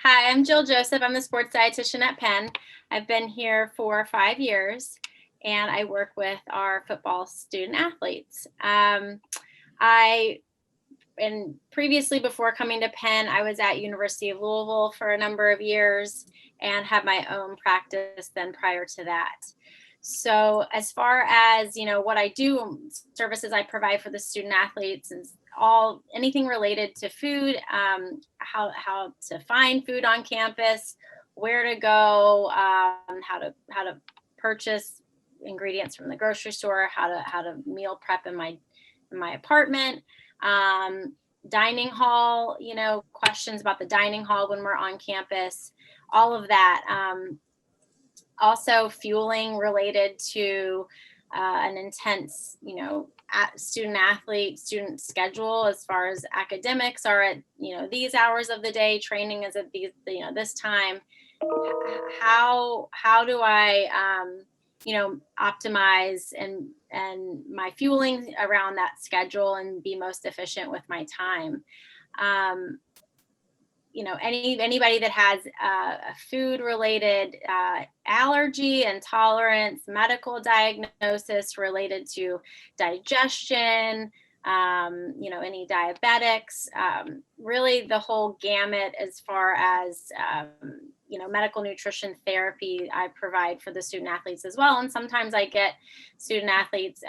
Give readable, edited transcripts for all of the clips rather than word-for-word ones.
Hi, I'm Jill Joseph. I'm the sports dietitian at Penn. I've been here for 5 years and I work with our football student athletes. I and previously before coming to Penn, I was at University of Louisville for a number of years and had my own practice then prior to that. So as far as, what I do, services I provide for the student athletes is all anything related to food, how to find food on campus, where to go, how to purchase ingredients from the grocery store, how to meal prep in my apartment, um, dining hall, questions about the dining hall when we're on campus, all of that. Also fueling related to an intense, student athlete, student schedule as far as academics are at, these hours of the day, training is at these, this time. How do I, optimize and my fueling around that schedule and be most efficient with my time? Um, anybody that has a food related allergy, intolerance, medical diagnosis related to digestion, any diabetics, really the whole gamut as far as medical nutrition therapy I provide for the student athletes as well. And sometimes I get student athletes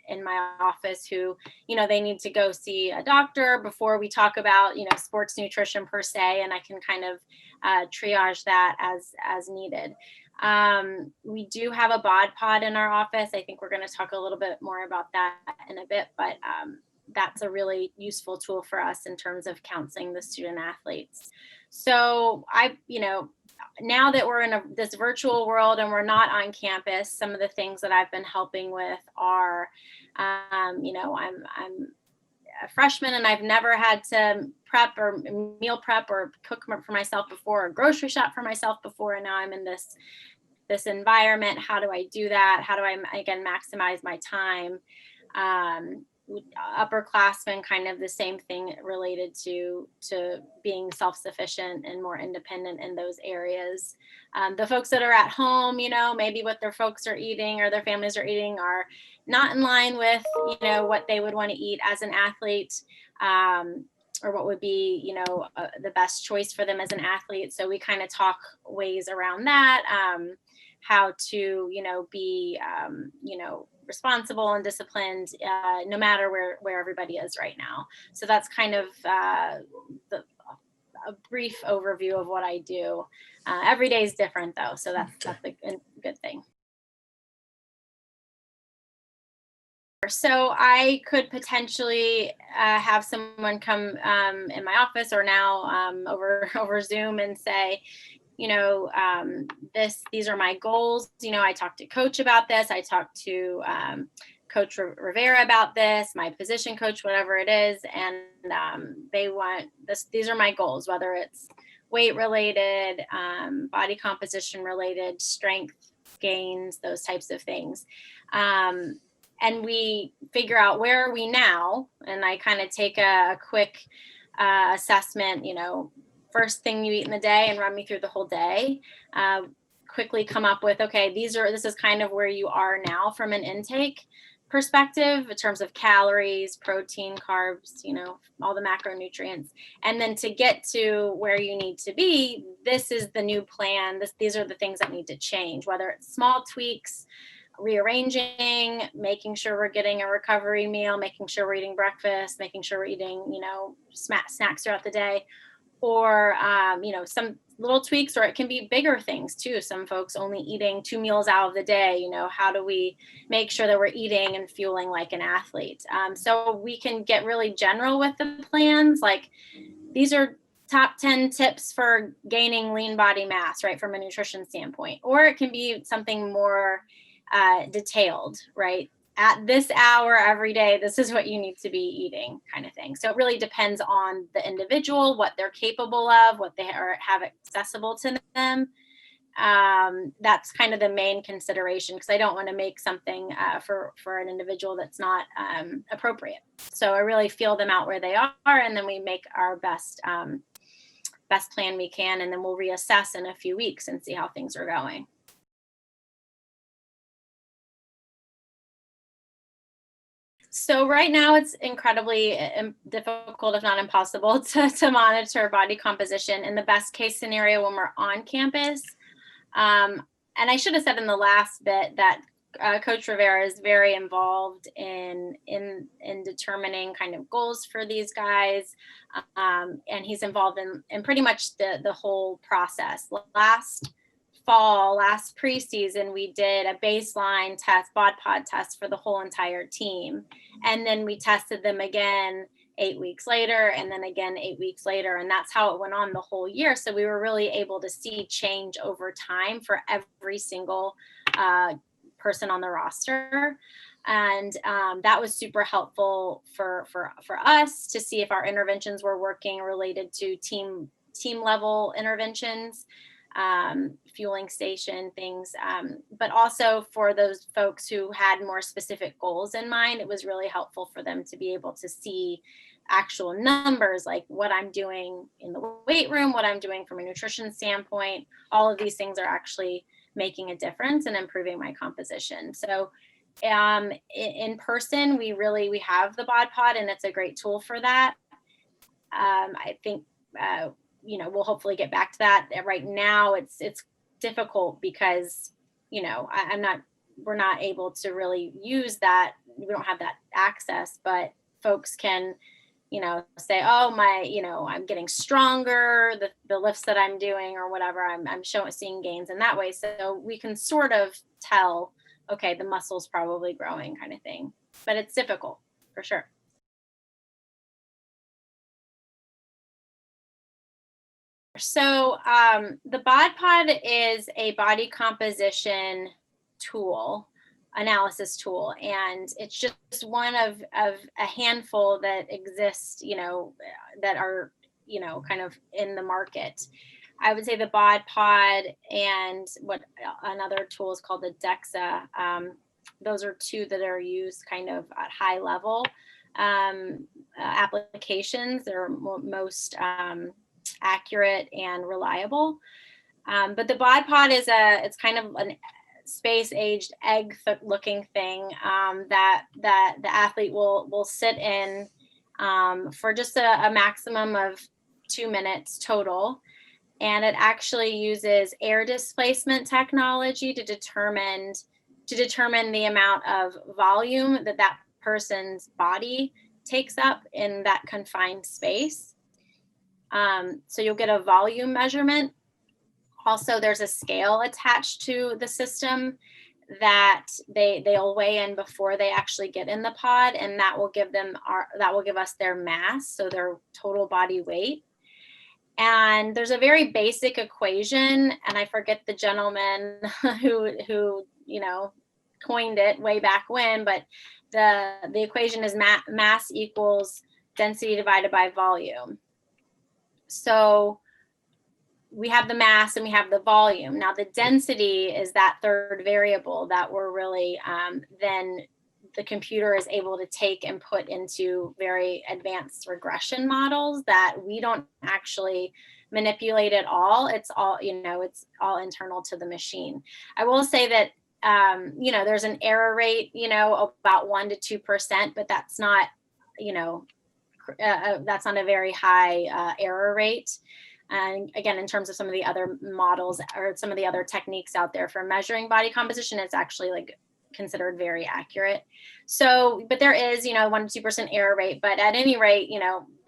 in my office who, they need to go see a doctor before we talk about, sports nutrition per se, and I can kind of triage that as needed. We do have a bod pod in our office. I think we're going to talk a little bit more about that in a bit, but that's a really useful tool for us in terms of counseling the student athletes. So now that we're in this virtual world and we're not on campus, some of the things that I've been helping with are, I'm a freshman and I've never had to prep or meal prep or cook for myself before or grocery shop for myself before. And now I'm in this environment. How do I do that? How do I, again, maximize my time? Upperclassmen, kind of the same thing related to being self-sufficient and more independent in those areas. The folks that are at home, maybe what their folks are eating or their families are eating are not in line with, what they would want to eat as an athlete, or what would be, the best choice for them as an athlete. So we kind of talk ways around that, how to, be, responsible and disciplined, no matter where everybody is right now. So that's kind of a brief overview of what I do. Every day is different though, so that's a good thing. So I could potentially have someone come in my office or now over Zoom and say, these are my goals. I talked to coach about this. I talked to Coach Rivera about this, my position coach, whatever it is. And they want this. These are my goals, whether it's weight related, body composition related, strength gains, those types of things. And we figure out where are we now. And I kind of take a quick assessment, first thing you eat in the day and run me through the whole day. Quickly come up with, okay, this is kind of where you are now from an intake perspective in terms of calories, protein, carbs, all the macronutrients. And then to get to where you need to be, this is the new plan. These are the things that need to change, whether it's small tweaks, rearranging, making sure we're getting a recovery meal, making sure we're eating breakfast, making sure we're eating, snacks throughout the day, or, some little tweaks, or it can be bigger things too. Some folks only eating 2 meals out of the day. How do we make sure that we're eating and fueling like an athlete? So we can get really general with the plans. Like, these are top 10 tips for gaining lean body mass, right, from a nutrition standpoint. Or it can be something more detailed, right? At this hour every day, this is what you need to be eating, kind of thing. So it really depends on the individual, what they're capable of, what they have accessible to them. That's kind of the main consideration, because I don't want to make something for an individual that's not appropriate. So I really feel them out where they are, and then we make our best best plan we can, and then we'll reassess in a few weeks and see how things are going. So right now it's incredibly difficult, if not impossible, to monitor body composition. In the best case scenario, when we're on campus, um, and I should have said in the last bit that Coach Rivera is very involved in determining kind of goals for these guys, and he's involved in pretty much the whole process. Last preseason, we did a baseline test, bod pod test for the whole entire team, and then we tested them again 8 weeks later, and then again 8 weeks later, and that's how it went on the whole year. So we were really able to see change over time for every single person on the roster, and that was super helpful for us to see if our interventions were working related to team level interventions, fueling station things, but also for those folks who had more specific goals in mind. It was really helpful for them to be able to see actual numbers, like what I'm doing in the weight room, what I'm doing from a nutrition standpoint. All of these things are actually making a difference and improving my composition. So in person, we have the bod pod, and it's a great tool for that. I think we'll hopefully get back to that. Right now it's difficult because we're not able to really use that. We don't have that access, but folks can say, oh, I'm getting stronger, the lifts that I'm doing or whatever, I'm seeing gains in that way. So we can sort of tell, okay, the muscle's probably growing, kind of thing, but it's difficult for sure. So the bod pod is a body composition tool, analysis tool, and it's just one of a handful that exist, that are, kind of in the market. I would say the bod pod and what another tool is called the DEXA. Those are two that are used kind of at high level applications. They're most accurate and reliable. But the bod pod it's kind of a space aged egg looking thing that the athlete will sit in for just a maximum of 2 minutes total. And it actually uses air displacement technology to determine the amount of volume that person's body takes up in that confined space. So you'll get a volume measurement. Also, there's a scale attached to the system that they'll weigh in before they actually get in the pod, and that will give us their mass, so their total body weight. And there's a very basic equation, and I forget the gentleman who coined it way back when, but the equation is mass equals density divided by volume. So we have the mass and we have the volume. Now the density is that third variable that we're really then the computer is able to take and put into very advanced regression models that we don't actually manipulate at all. It's all, it's all internal to the machine. I will say that there's an error rate, about 1% to 2%, but that's not, that's not a very high error rate. And again, in terms of some of the other models or some of the other techniques out there for measuring body composition, it's actually considered very accurate. So, but there is, 1% to 2% error rate, but at any rate,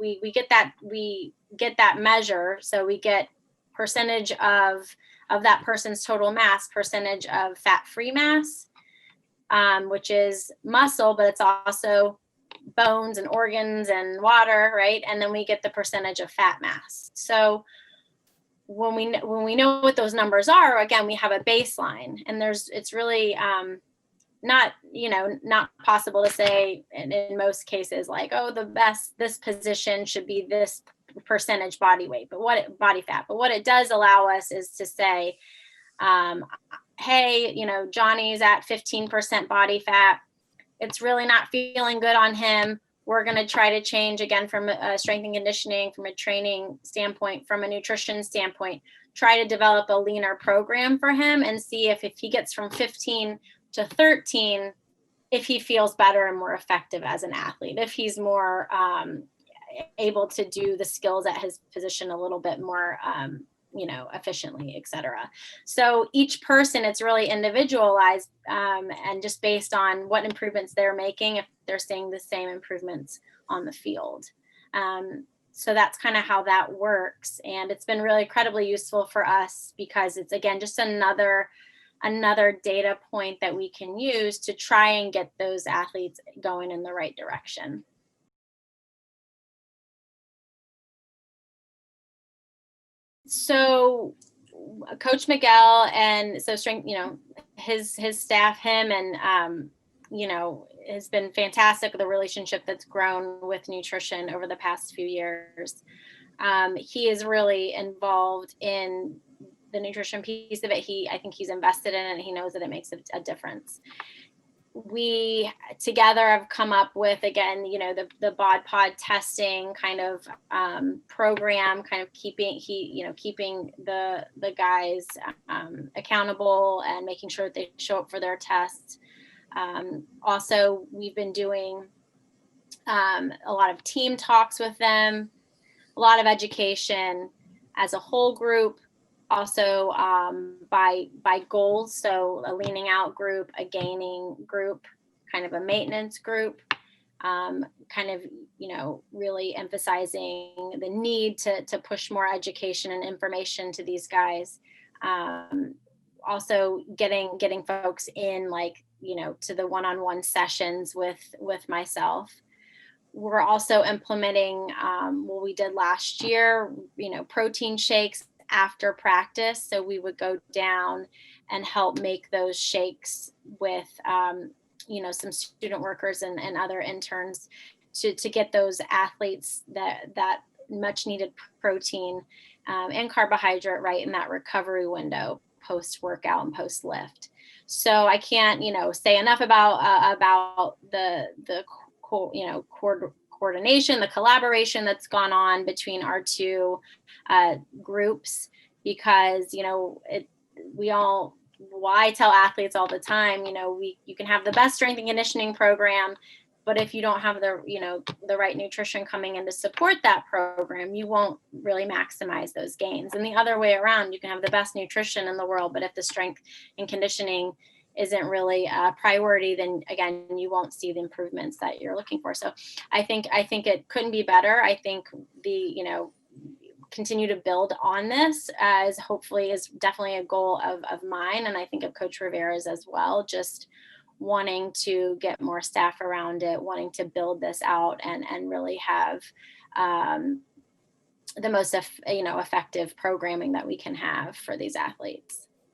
we get that measure. So we get percentage of that person's total mass, percentage of fat-free mass, which is muscle, but it's also bones and organs and water, right? And then we get the percentage of fat mass. So when we know what those numbers are, again, we have a baseline, and it's really not possible to say in most cases this position should be this percentage body weight, body fat. But what it does allow us is to say, hey, Johnny's at 15% body fat. It's really not feeling good on him. We're going to try to change again from a strength and conditioning, from a training standpoint, from a nutrition standpoint, try to develop a leaner program for him and see if he gets from 15 to 13, if he feels better and more effective as an athlete, if he's more able to do the skills at his position a little bit more efficiently, et cetera. So each person, it's really individualized and just based on what improvements they're making, if they're seeing the same improvements on the field. So that's kind of how that works. And it's been really incredibly useful for us because it's, again, just another data point that we can use to try and get those athletes going in the right direction. So Coach Miguel and so strength, his staff, him and, has been fantastic. The relationship that's grown with nutrition over the past few years. He is really involved in the nutrition piece of it. I think he's invested in it and he knows that it makes a difference. We together have come up with, again, the bod pod testing kind of program, kind of keeping the guys accountable and making sure that they show up for their tests. Also, we've been doing a lot of team talks with them, a lot of education as a whole group. Also by goals, so a leaning out group, a gaining group, kind of a maintenance group, kind of really emphasizing the need to push more education and information to these guys. Also getting folks in, to the one-on-one sessions with myself. We're also implementing what we did last year, protein shakes after practice. So we would go down and help make those shakes with, some student workers and other interns to get those athletes that much needed protein and carbohydrate right in that recovery window post workout and post lift. So I can't, say enough about the coordination, the collaboration that's gone on between our two groups, because I tell athletes all the time, you can have the best strength and conditioning program, but if you don't have the right nutrition coming in to support that program, you won't really maximize those gains. And the other way around, you can have the best nutrition in the world, but if the strength and conditioning isn't really a priority, then again, you won't see the improvements that you're looking for. So I think it couldn't be better. I think continue to build on this as hopefully is definitely a goal of mine. And I think of Coach Rivera's as well, just wanting to get more staff around it, wanting to build this out and really have the most effective programming that we can have for these athletes.